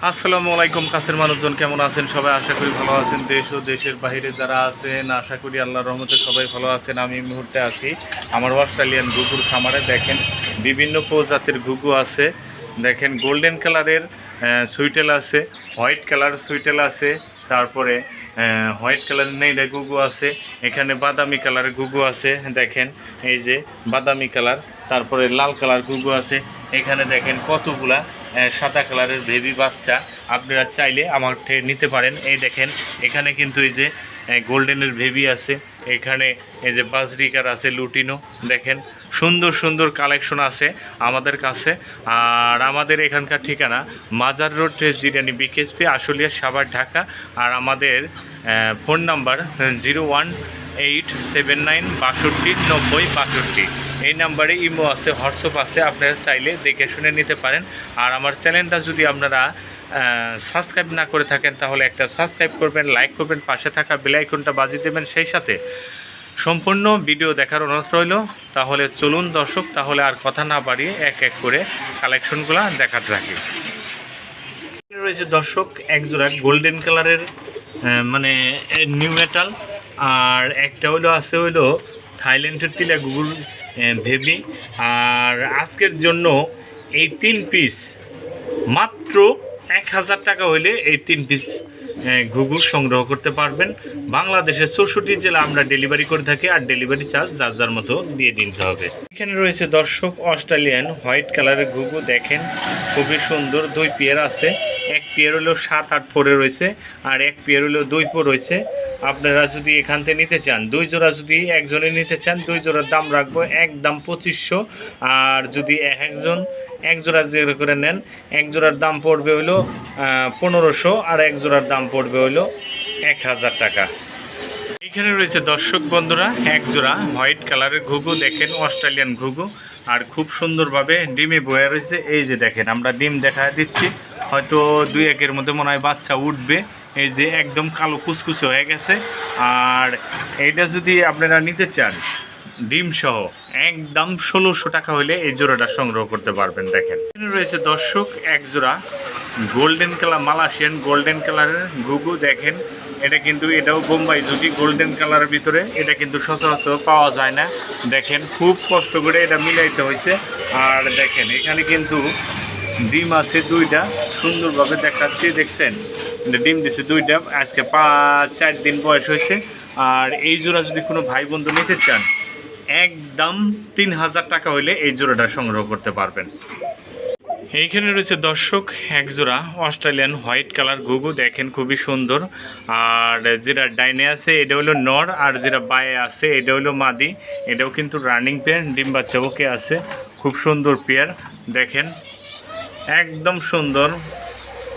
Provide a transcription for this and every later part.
আসসালামু আলাইকুম। কাছের মানুষজন কেমন আছেন? সবাই আশা করি ভালো আছেন। দেশ ও দেশের বাইরে যারা আছেন আশা করি আল্লাহর রহমতে সবাই ভালো আছেন। আমি এই মুহূর্তে আছি আমার অস্ট্রেলিয়ান ঘুঘুর খামারে। দেখেন বিভিন্ন প্রজাতির ঘুঘু আছে। দেখেন গোল্ডেন কালারের সুইটেল আছে, হোয়াইট কালার সুইটেল আছে, তারপরে হোয়াইট কালারের নেইডা ঘুঘু আছে, এখানে বাদামি কালারের ঘুঘু আছে। দেখেন এই যে বাদামি কালার, তারপরে লাল কালার ঘুঘু আছে। এখানে দেখেন কতগুলা সাদা কালারের বেবি বাচ্চা আপনারা চাইলে আমার থেকে নিতে পারেন। এই দেখেন এখানে কিন্তু এই যে গোল্ডেনের বেবি আছে, এখানে এই যে বাজরিকার আছে, লুটিনো। দেখেন সুন্দর সুন্দর কালেকশন আছে আমাদের কাছে। আর আমাদের এখানকার ঠিকানা মাজার রোড জিরানি বিকেএসপি, আশুলিয়া, সাভার, ঢাকা। আর আমাদের ফোন নাম্বার 01879 62 90 62। এই নাম্বারে ইমো আছে, হোয়াটসঅ্যাপ আছে, আপনারা চাইলে দেখে শুনে নিতে পারেন। আর আমার চ্যানেলটা যদি আপনারা সাবস্ক্রাইব না করে থাকেন তাহলে একটা সাবস্ক্রাইব করবেন, লাইক করবেন, পাশে থাকা বেল আইকনটা বাজিয়ে দেবেন, সেই সাথে সম্পূর্ণ ভিডিও দেখার অনুরোধ রইল। তাহলে চলুন দর্শক, তাহলে আর কথা না বাড়িয়ে এক এক করে কালেকশনগুলো দেখাতে থাকি। রয়েছে দর্শক একজোড়া গোল্ডেন কালারের মানে নিউ মেটাল, আর একটা হইলো থাইল্যান্ডের তিলা গুগল ভেবি। আর আজকের জন্য এই 3 পিস মাত্র 1000 টাকা হইলে এই 3 পিস ঘুঘু সংগ্রহ করতে পারবেন। বাংলাদেশের 64 জেলা আমরা ডেলিভারি করে থাকি, আর ডেলিভারি চার্জ যার যার মতো দিয়ে দিতে হবে। এখানে রয়েছে দর্শক অস্ট্রেলিয়ান হোয়াইট কালারের ঘুঘু। দেখেন খুবই সুন্দর, 2 পেয়ার আছে। এক পেয়ার হলো 7-8 পরে রয়েছে, আর এক পেয়ার হলো 2 পর রয়েছে। আপনারা যদি এখান থেকে নিতে চান, 2 জোড়া যদি একজনে নিতে চান, 2 জোড়ার দাম রাখবো একদম 2500। আর যদি একজন এক জোড়া জোড়া করে নেন, এক জোড়ার দাম পড়বে হলো 1500, আর এক জোড়ার দাম পড়বে হলো 1000 টাকা। এখানে রয়েছে দর্শক বন্ধুরা এক জোড়া হোয়াইট কালারের ঘুঘু। দেখেন অস্ট্রেলিয়ান ঘুঘু, আর খুব সুন্দরভাবে ডিমে বয়ে রয়েছে। এই যে দেখেন আমরা ডিম দেখা দিচ্ছি, হয়তো 2-1 মধ্যে মনে হয় বাচ্চা উঠবে। এই যে একদম কালো কুচকুচে হয়ে গেছে। আর এইটা যদি আপনারা নিতে চান ডিম সহ একদম 1600 টাকা হলে এই জোড়াটা সংগ্রহ করতে পারবেন। দেখেন এখানে রয়েছে দর্শক এক জোড়া গোল্ডেন কালার মালয়েশিয়ান গোল্ডেন কালারের ঘুঘু। দেখেন এটা কিন্তু এটাও বোম্বাই জুটি গোল্ডেন কালারের ভিতরে, এটা কিন্তু সচরাচর পাওয়া যায় না। দেখেন খুব কষ্ট করে এটা মিলাইতে হয়েছে। আর দেখেন এখানে কিন্তু ডিম আছে 2টা, সুন্দরভাবে দেখাচ্ছি। দেখছেন ডিম দিচ্ছে 2টা, আজকে 4 দিন বয়স হয়েছে। আর এই জোড়া যদি কোনো ভাই বন্ধু নিতে চান একদম 3000 টাকা হইলে এই জোড়াটা সংগ্রহ করতে পারবেন। এইখানে রয়েছে দর্শক এক জোড়া অস্ট্রেলিয়ান হোয়াইট কালার ঘুঘু। দেখেন খুবই সুন্দর। আর যেটা ডাইনে আছে এটা হলো নর, আর যেটা বায়ে আছে এটা হলো মাদি। এটাও কিন্তু রানিং পেয়ার, ডিম বাচ্চা ওকে আছে, খুব সুন্দর পেয়ার। দেখেন একদম সুন্দর,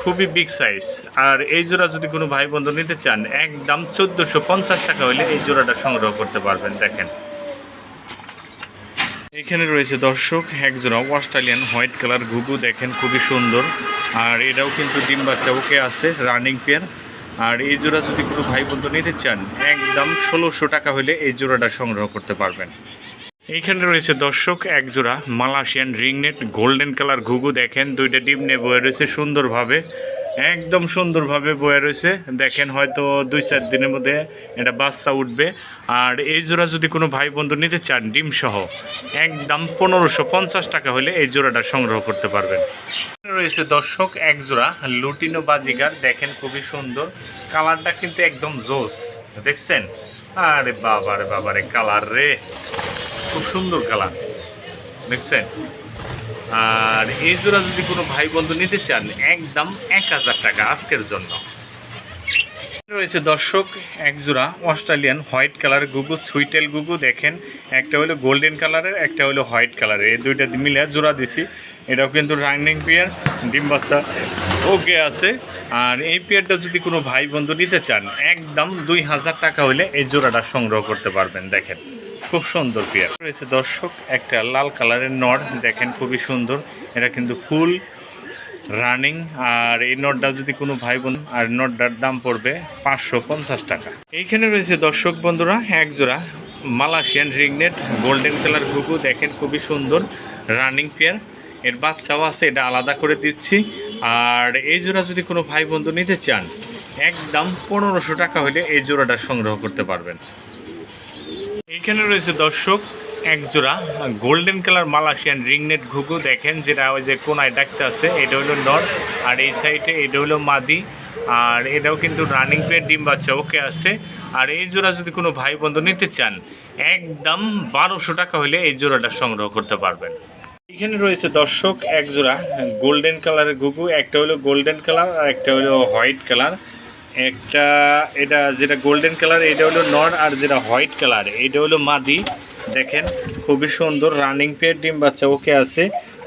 খুবই বিগ সাইজ। আর এই জোড়া যদি কোনো ভাই বন্ধু নিতে চান একদম 1450 টাকা হলে এই জোড়াটা সংগ্রহ করতে পারবেন। দেখেন এখানে রয়েছে দর্শক এক জোড়া অস্ট্রেলিয়ান হোয়াইট কালার ঘুঘু। দেখেন খুবই সুন্দর, আর এটাও কিন্তু ডিম বাচ্চা ওকে আছে, রানিং পেয়ার। আর এই জোড়া যদি কোনো ভাই বন্ধু নিতে চান একদম 1600 টাকা হলে এই জোড়াটা সংগ্রহ করতে পারবেন। এইখানে রয়েছে দর্শক এক জোড়া মালয়েশিয়ান রিংনেট গোল্ডেন কালার ঘুঘু। দেখেন 2টা ডিম নিয়ে বয়ে রয়েছে সুন্দরভাবে, একদম সুন্দরভাবে বয়ে রয়েছে। দেখেন হয়তো 2-4 দিনের মধ্যে এটা বাচ্চা উঠবে। আর এই জোড়া যদি কোনো ভাই বন্ধু নিতে চান ডিম সহ একদম 1550 টাকা হলে এই জোড়াটা সংগ্রহ করতে পারবেন। রয়েছে দর্শক এক জোড়া লুটিনো বাজিগার। দেখেন খুবই সুন্দর, কালারটা কিন্তু একদম জোস। দেখছেন আরে বাবারে বাবারে কালার রে, খুব সুন্দর কালার দেখছেন। আর এই জোড়া যদি কোনো ভাই বন্ধু নিতে চান একদম 1000 টাকা আজকের জন্য। রয়েছে দর্শক এক জোড়া অস্ট্রেলিয়ান হোয়াইট কালার ঘুঘু, সুইটেল ঘুঘু। দেখেন একটা হলো গোল্ডেন কালারের, একটা হলো হোয়াইট কালারের, এই 2টা মিলে জোড়া দিছি। এটাও কিন্তু রানিং পেয়ার, ডিম বাচ্চা ওকে আছে। আর এই পেয়ারটা যদি কোনো ভাই বন্ধু নিতে চান একদম 2000 টাকা হলে এই জোড়াটা সংগ্রহ করতে পারবেন। দেখেন খুব সুন্দর পেয়ার রয়েছে দর্শক একটা লাল কালারের নর। দেখেন খুবই সুন্দর, এটা কিন্তু ফুল রানিং। আর এই নটটা যদি কোনো ভাই বোন, আর নটটার দাম পড়বে 550 টাকা। এইখানে রয়েছে দর্শক বন্ধুরা এক জোড়া মালয়েশিয়ান রিংনেট গোল্ডেন কালার ঘুঘু। দেখেন খুবই সুন্দর রানিং পেয়ার, এর বাচ্চাও আছে, এটা আলাদা করে দিচ্ছি। আর এই জোড়া যদি কোনো ভাই বন্ধু নিতে চান একদম 1500 টাকা হলে এই জোড়াটা সংগ্রহ করতে পারবেন। এইখানে রয়েছে দর্শক এক জোড়া গোল্ডেন কালার মালয়েশিয়ান রিংনেট ঘুঘু, দেখেন যেটা ওই যে কোনায় ডাকতে আছে, এটা হলো নর আর এই সাইডে এটা হলো মাদি। আর এটাও কিন্তু রানিং পেয়ার, ডিম বাচ্চা ওকে আছে। আর এই জোড়া যদি কোনো ভাই বন্ধু নিতে চান একদম 1200 টাকা হলে এই জোড়াটা সংগ্রহ করতে পারবেন। এখানে রয়েছে দর্শক এক জোড়া গোল্ডেন কালারের ঘুঘু, একটা হলো গোল্ডেন কালার আর একটা হলো হোয়াইট কালার। একটা এটা যেটা গোল্ডেন কালার এটা হলো নর, আর যেটা হোয়াইট কালার এটা হলো মাদি। দেখেন খুবই সুন্দর রানিং পেয়ার, ডিম বাচ্চা ওকে আছে।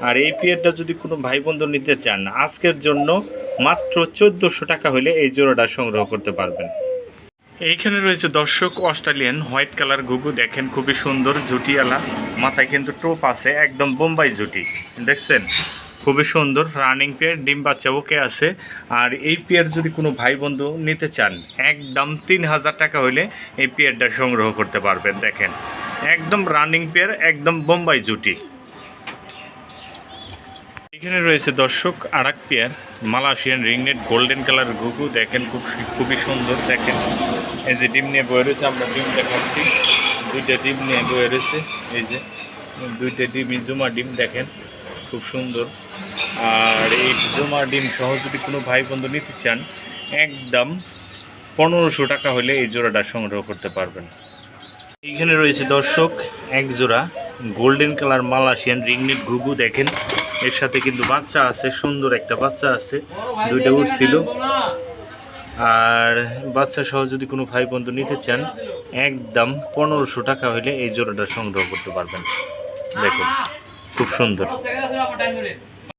আর এই পেয়ারটা যদি কোনো ভাই বন্ধু নিতে চান আজকের জন্য মাত্র 1400 টাকা হলে এই জোড়াটা সংগ্রহ করতে পারবেন। এইখানে রয়েছে দর্শক অস্ট্রেলিয়ান হোয়াইট কালার ঘুঘু, দেখেন খুবই সুন্দর জুটিওয়ালা, মাথায় কিন্তু টোপ আছে, একদম বোম্বাই জুটি, দেখছেন খুবই সুন্দর রানিং পেয়ার, ডিম বাচ্চা ওকে আছে। আর এই পেয়ার যদি কোনো ভাই বন্ধু নিতে চান একদম 3000 টাকা হলে এই পেয়ারটা সংগ্রহ করতে পারবেন। দেখেন একদম রানিং পেয়ার, একদম বোম্বাই জুটি। এখানে রয়েছে দর্শক আর এক পেয়ার মালয়েশিয়ান রিংনেট গোল্ডেন কালার ঘুঘু, দেখেন খুবই সুন্দর। দেখেন এই যে ডিম নিয়ে বয়ে রয়েছে, আমরা ডিম দেখাচ্ছি, দুইটা ডিম নিয়ে বয়ে রয়েছে, এই যে দুইটা ডিম জুমা ডিম, দেখেন খুব সুন্দর। আর এই জুমা ডিম সহ যদি কোনো ভাই বন্ধু নিতে চান একদম 1500 টাকা হলে এই জোড়াটা সংগ্রহ করতে পারবেন। এইখানে রয়েছে দর্শক এক জোড়া গোল্ডেন কালার মালয়েশিয়ান রিংনেট ঘুঘু, দেখেন এর সাথে কিন্তু বাচ্চা আছে, সুন্দর একটা বাচ্চা আছে, দুইটা উঠছিল। আর বাচ্চা সহ যদি কোনো ভাই বন্ধু নিতে চান একদম 1500 টাকা হলে এই জোড়াটা সংগ্রহ করতে পারবেন। দেখুন খুব সুন্দর।